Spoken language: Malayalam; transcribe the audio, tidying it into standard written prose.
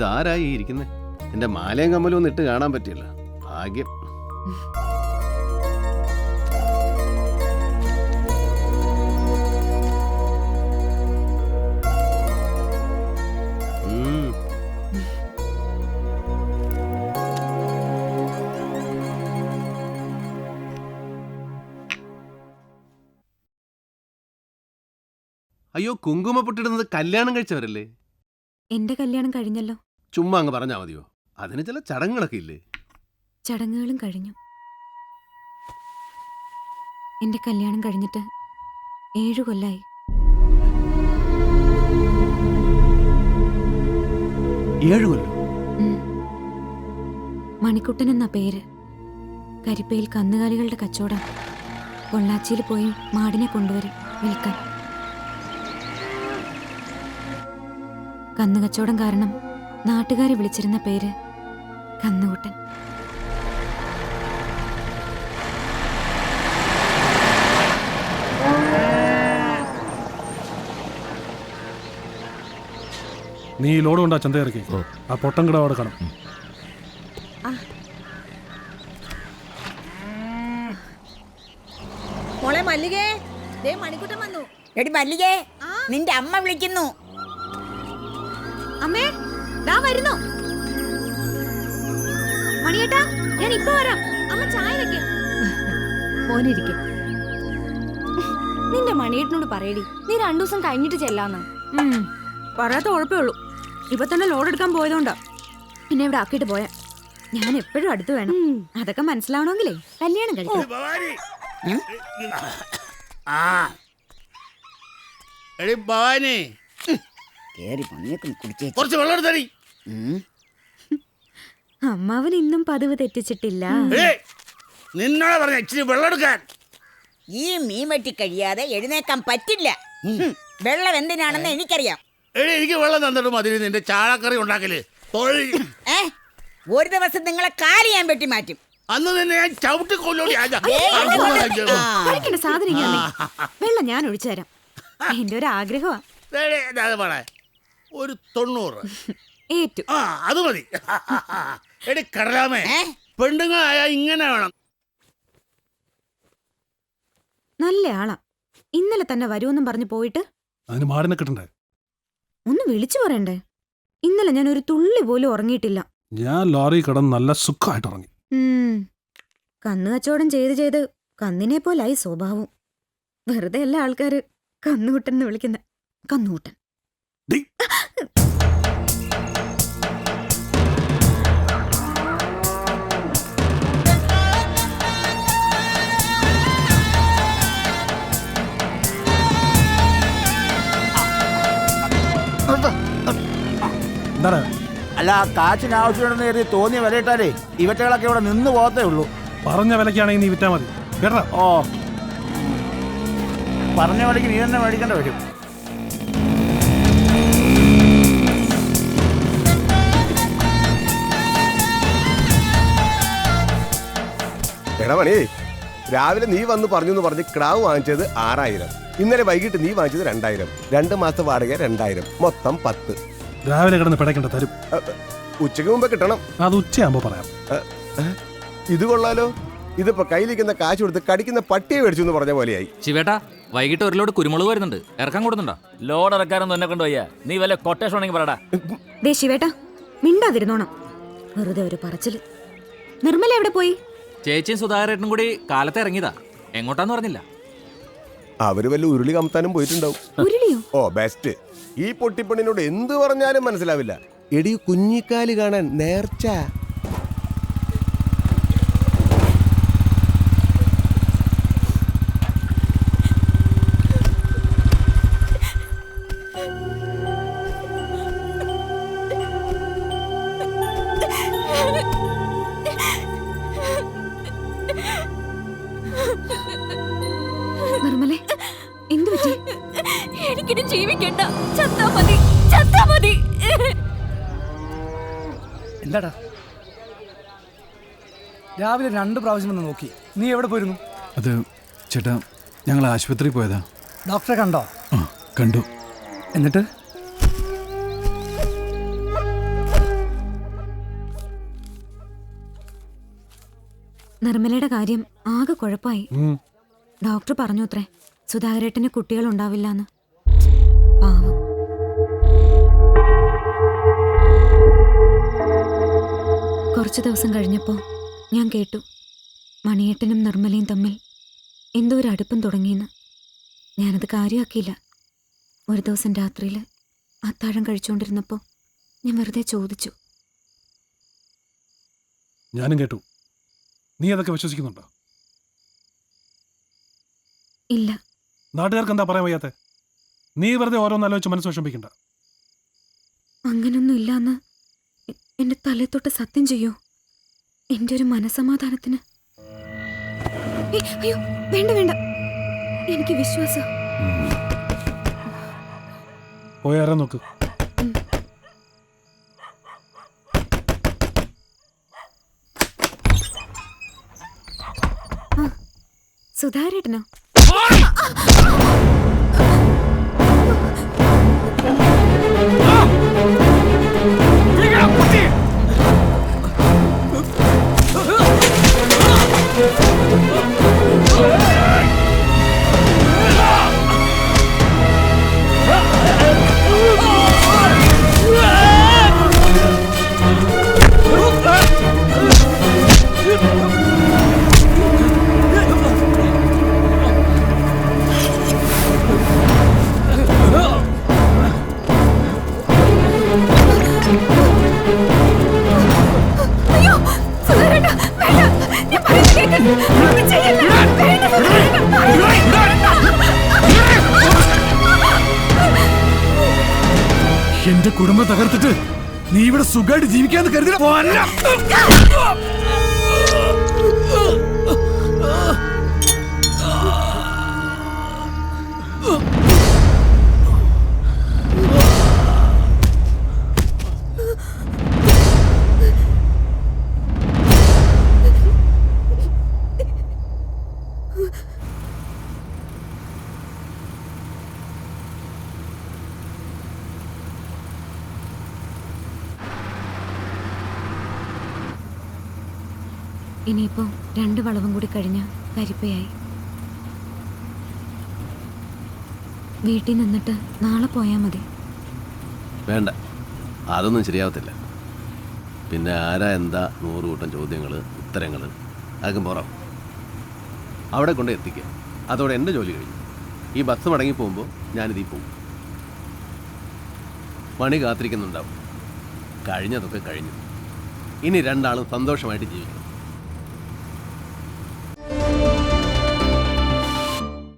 ഇതാരായി ഇരിക്കുന്നേ? എന്റെ മാലയും കമ്മലും ഒന്നും ഇട്ട് കാണാൻ പറ്റില്ല. ഭാഗ്യം. അയ്യോ, കുങ്കുമ പൊട്ടിടുന്നത് കല്യാണം കഴിച്ചവരല്ലേ? എന്റെ കല്യാണം കഴിഞ്ഞല്ലോ. ചുമ്മാ അങ്ങ് പറഞ്ഞാ മതിയോ? അതിന് ചില ചടങ്ങുകളൊക്കെ ഇല്ലേ? ചടങ്ങുകളും കഴിഞ്ഞു. എന്റെ കല്യാണം കഴിഞ്ഞിട്ട് 7 കൊല്ലായി. 7 കൊല്ലം? മണിക്കുട്ടൻ എന്ന പേര്. കരിപ്പയിൽ കന്നുകാലികളുടെ കച്ചവടം. പൊള്ളാച്ചിയിൽ പോയി മാടിനെ കൊണ്ടുവരും വിൽക്കാൻ. കന്നുകച്ചവടം കാരണം നാട്ടുകാരെ വിളിച്ചിരുന്ന പേര് കന്നുകുട്ടൻ. നീ ലോഡ് കൊണ്ടാ ചന്ത ഇറക്കി. ആ പൊട്ടം കിട അവിടെ കാണും. മോളെ മല്ലികേ, ദേ മണിക്കുട്ടൻ വന്നു. എടി മല്ലികേ, നിന്റെ അമ്മ വിളിക്കുന്നു. അമ്മേ, ദാ വരുന്നു. മണിയേട്ടാ, ഞാൻ ഇപ്പൊ വരാം. അമ്മ ചായ വെക്ക്. മോനിരിക്കും. നിന്റെ മണിയേട്ടനോട് പറയടി, നീ 2 ദിവസം കഴിഞ്ഞിട്ട് ചെല്ലാന്ന്. പറയാത്ത ഉഴപ്പേ ഉള്ളൂ. ഇപ്പൊ തന്നെ ലോഡ് എടുക്കാൻ പോയതുകൊണ്ടാ പിന്നെ ഇവിടെ ആക്കിയിട്ട് പോയാ. ഞാൻ എപ്പോഴും അടുത്ത് വേണം. അതൊക്കെ മനസ്സിലാവണമെങ്കിലേ കല്യാണം കഴിക്കും. കുറച്ച് വെള്ളം എടുത്തടി. അമ്മാവൻ ഇന്നും പതിവ് തെറ്റിച്ചിട്ടില്ല. നിന്നോട് പറഞ്ഞ ഇച്ചിരി വെള്ളം എടുക്കാൻ. ഈ മീൻ വെട്ടി കഴിയാതെ എഴുന്നേക്കാൻ പറ്റില്ല. വെള്ളം എന്തിനാണെന്ന് എനിക്കറിയാം. എനിക്ക് വെള്ളം തന്നിട്ടും അതിന് നിന്റെ ചാളക്കറി ഉണ്ടാക്കല്. ഒരു ദിവസം നിങ്ങളെ കാല് ഞാൻ വെട്ടി മാറ്റും. അന്ന് തന്നെ ഞാൻ ചവിട്ടി കൊല്ലോടി. സാധനം വെള്ളം ഞാൻ ഒഴിച്ചു തരാം. എന്റെ ഒരു ആഗ്രഹമാ. ഒരു 90 ഏറ്റു. അത് മതി. എടി കടലാമേ, പെണ്ണുങ്ങളായ ഇങ്ങനെ വേണം. നല്ല ആളാ. ഇന്നലെ തന്നെ വരുമെന്നും പറഞ്ഞു പോയിട്ട് അതിന് മാടിനെ കിട്ടണ്ടേ? ഒന്ന് വിളിച്ചു പറയണ്ടേ? ഇന്നലെ ഞാൻ ഒരു തുള്ളി പോലും ഉറങ്ങിയിട്ടില്ല. ഞാൻ ലോറി കിടന്ന് നല്ല സുഖമായിട്ട് ഉറങ്ങി. കന്ന് കച്ചവടം ചെയ്ത് കന്നിനെ പോലായി സ്വഭാവം. വെറുതെ എല്ലാ ആൾക്കാര് കന്നുകുട്ടൻ എന്ന് വിളിക്കുന്ന കന്നുകുട്ടൻ. അല്ല, കാച്ചിന് ആവശ്യമുണ്ടെന്ന് കരുതി തോന്നിയ വിലയിട്ടാലേ ഇവറ്റകളൊക്കെ ഇവിടെ നിന്ന് പോകത്തേ ഉള്ളൂ. പറഞ്ഞ വിലക്കാണെങ്കിൽ നീ വിറ്റാ മതി കേട്ടോ. ഓ, പറഞ്ഞ വിലക്ക് നീ തന്നെ മേടിക്കേണ്ട വരും. എടാ മണി, രാവിലെ നീ വന്ന് പറഞ്ഞു പറഞ്ഞ് ക്രാവ് വാങ്ങിച്ചത് 6000. ഇന്നലെ വൈകിട്ട് നീ വാങ്ങിച്ചത് 2000. 2 മാസത്തെ വാടക 2000, മൊത്തം 10. രാവിലെ കിടന്ന് പിടയ്ക്കണ്ട, തരും. ഉച്ചയ്ക്ക് മുമ്പേ കിട്ടണം. അത് ഉച്ചയാകുമ്പോ പറയാം. ഇത് കൊള്ളാലോ. ഇതിപ്പോ കയ്യിലിരിക്കുന്ന കാശ് കൊടുത്ത് കടിക്കുന്ന പട്ടിയെ മേടിച്ചു എന്ന് പറഞ്ഞ പോലെയായി. ശിവേട്ടാ, വൈകിട്ട് ഒരു ലോഡ് കുരുമുളക് വരുന്നുണ്ട്. ഇറക്കാൻ കൊടുത്തുണ്ടോ? ലോഡ് ഇറക്കാനൊന്നും എന്നെ കൊണ്ടുപോയാ. നീ വല്ല കൊട്ടേഷൻ ഉണ്ടെങ്കിൽ പറടാ. ദേ ശിവേട്ടാ, മിണ്ടാതിരുന്നോണം. വെറുതെ ഒരു പറച്ചില്. നിർമ്മല എവിടെ പോയി? ചേച്ചിയും സുധാകരേട്ടനും കൂടി കാലത്ത് ഇറങ്ങിയതാ. എങ്ങോട്ടാന്ന് പറഞ്ഞില്ല. അവര് വല്ല ഉരുളി കമത്താനും പോയിട്ടുണ്ടാവും. ഉരുളിയോ? ഓ ബെസ്റ്റ്. ഈ പൊട്ടിപ്പണിനോട് എന്ത് പറഞ്ഞാലും മനസ്സിലാവില്ല. എടി കുഞ്ഞിക്കാല് കാണാൻ നേർച്ച. നിർമ്മലേ, എന്തു പറ്റി? എനിക്കിനി ജീവിക്കണ്ട. ചത്താ മതി, ചത്താ മതി. എന്താടാ രാവിലെ 2 പ്രാവശ്യം വന്ന് നോക്കി. നീ എവിടെ പോയിരുന്നു? അത് ചേട്ടാ, ഞങ്ങൾ ആശുപത്രിയിൽ പോയതാ. ഡോക്ടറെ കണ്ടോ? കണ്ടു. എന്നിട്ട് നിർമ്മലയുടെ കാര്യം ആകെ കുഴപ്പമായി. ഉം. ഡോക്ടർ പറഞ്ഞു അത്രേ സുധാകരേട്ടന് കുട്ടികൾ ഉണ്ടാവില്ലെന്ന്. പാവം. കുറച്ചു ദിവസം കഴിഞ്ഞപ്പോൾ ഞാൻ കേട്ടു മണിയേട്ടനും നിർമ്മലയും തമ്മിൽ എന്തോ ഒരു അടുപ്പം തുടങ്ങിയെന്ന്. ഞാനത് കാര്യമാക്കിയില്ല. ഒരു ദിവസം രാത്രിയിൽ അത്താഴം കഴിച്ചുകൊണ്ടിരുന്നപ്പോൾ ഞാൻ വെറുതെ ചോദിച്ചു. ഞാനും കേട്ടു. നീ അതൊക്കെ വിശ്വസിക്കുന്നുണ്ടോ? ഇല്ല. നാട്ടുകാർക്ക് എന്താ പറയാൻ വയ്യാത്തെ? നീ വെറുതെ ഓരോന്നാലോചിച്ച് മനസ്സ് വിഷമിക്കണ്ട. അങ്ങനൊന്നും ഇല്ലാന്ന് എന്റെ തലത്തൊട്ട് സത്യം ചെയ്യൂ. എന്റെ ഒരു മനസമാധാനത്തിന്. അയ്യോ വേണ്ട വേണ്ട, എനിക്ക് വിശ്വാസം. പോയാരാ നോക്ക്. സുധാരേട്ടനോ? എന്റെ കുടുംബം തകർത്തിട്ട് നീ ഇവിടെ സുഖമായിട്ട് ജീവിക്കാന്ന് കരുതി ഇനിയിപ്പോ 2 വളവും കൂടി കഴിഞ്ഞ കരിപ്പയായി. വീട്ടിൽ നിന്നിട്ട് നാളെ പോയാൽ മതി. വേണ്ട, അതൊന്നും ശരിയാവത്തില്ല. പിന്നെ ആരാ എന്താ 100 കൂട്ടം ചോദ്യങ്ങൾ, ഉത്തരങ്ങൾ, അതൊക്കെ പുറം അവിടെ കൊണ്ട് എത്തിക്കുക. അതോടെ എൻ്റെ ജോലി കഴിഞ്ഞു. ഈ ബസ് മടങ്ങി പോകുമ്പോൾ ഞാനിതീ പോകും. പണി കാത്തിരിക്കുന്നുണ്ടാവും. കഴിഞ്ഞതൊക്കെ കഴിഞ്ഞു. ഇനി 2 ആളും സന്തോഷമായിട്ട് ജീവിക്കണം.